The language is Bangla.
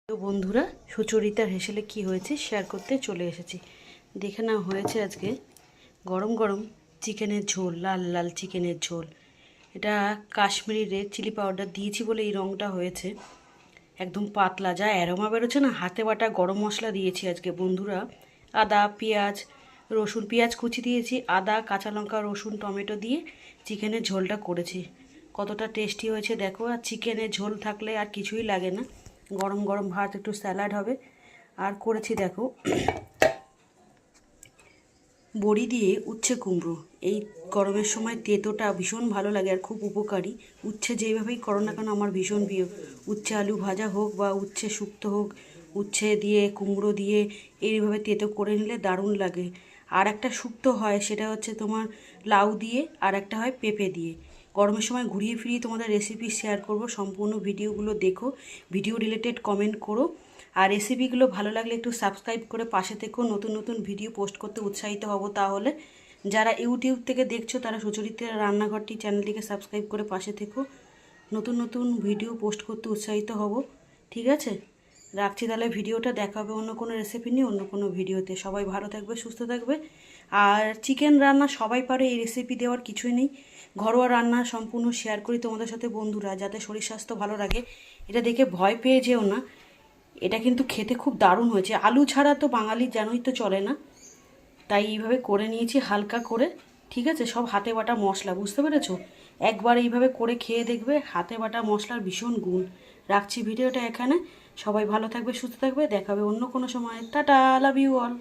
তো বন্ধুরা, সুচরিতার হেসেলে কি হয়েছে শেয়ার করতে চলে এসেছি। দেখে না, হয়েছে আজকে গরম গরম চিকেনের ঝোল, লাল লাল চিকেনের ঝোল। এটা কাশ্মীরি রেড চিলি পাউডার দিয়েছি বলে এই রঙটা হয়েছে। একদম পাতলা, যা অ্যারোমা বেরোচ্ছে না। হাতে বাটা গরম মশলা দিয়েছি আজকে বন্ধুরা। আদা, পেঁয়াজ, রসুন, পেঁয়াজ কুচি দিয়েছি, আদা, কাঁচা লঙ্কা, রসুন, টমেটো দিয়ে চিকেনের ঝোলটা করেছি। কতটা টেস্টি হয়েছে দেখো। আর চিকেনের ঝোল থাকলে আর কিছুই লাগে না। গরম গরম ভাত, একটু স্যালাড হবে। আর করেছি দেখো বড়ি দিয়ে উচ্ছে কুমড়ো। এই গরমের সময় তেঁতোটা ভীষণ ভালো লাগে আর খুব উপকারী। উচ্ছে যেইভাবেই করো না কেন আমার ভীষণ প্রিয়। উচ্ছে আলু ভাজা হোক বা উচ্ছে শুক্তো হোক, উচ্ছে দিয়ে কুমড়ো দিয়ে এইভাবে তেঁতো করে নিলে দারুণ লাগে। আর একটা শুক্তো হয়, সেটা হচ্ছে তোমার লাউ দিয়ে, আর একটা হয় পেঁপে দিয়ে। গরমের সময় ঘুরিয়ে ফিরিয়ে তোমাদের রেসিপি শেয়ার করব। সম্পূর্ণ ভিডিওগুলো দেখো, ভিডিও রিলেটেড কমেন্ট করো। আর রেসিপিগুলো ভালো লাগলে একটু সাবস্ক্রাইব করে পাশে থেকেও, নতুন নতুন ভিডিও পোস্ট করতে উৎসাহিত হব। তাহলে যারা ইউটিউব থেকে দেখছো তারা সুচরিতা রান্নাঘরটি চ্যানেলটিকে সাবস্ক্রাইব করে পাশে থেকো, নতুন নতুন ভিডিও পোস্ট করতে উৎসাহিত হব। ঠিক আছে, রাখছি তাহলে ভিডিওটা। দেখা হবে অন্য কোনো রেসিপি নিয়ে, অন্য কোনো ভিডিওতে। সবাই ভালো থাকবে, সুস্থ থাকবে। আর চিকেন রান্না সবাই পারে, এই রেসিপি দেওয়ার কিছুই নেই। ঘরোয়া রান্না সম্পূর্ণ শেয়ার করি তোমাদের সাথে বন্ধুরা, যাতে শরীর স্বাস্থ্য ভালো রাখে। এটা দেখে ভয় পেয়ে যেও না, এটা কিন্তু খেতে খুব দারুণ হয়েছে। আলু ছাড়া তো বাঙালির জানোই তো চলে না, তাই এইভাবে করে নিয়েছি হালকা করে। ঠিক আছে, সব হাতে বাটা মশলা, বুঝতে পেরেছো? একবার এইভাবে করে খেয়ে দেখবে, হাতে বাটা মশলার ভীষণ গুণ। রাখছি ভিডিওটা এখানে। সবাই ভালো থাকবে, সুস্থ থাকবে। দেখাবে অন্য কোনো সময়। Tata, love you all.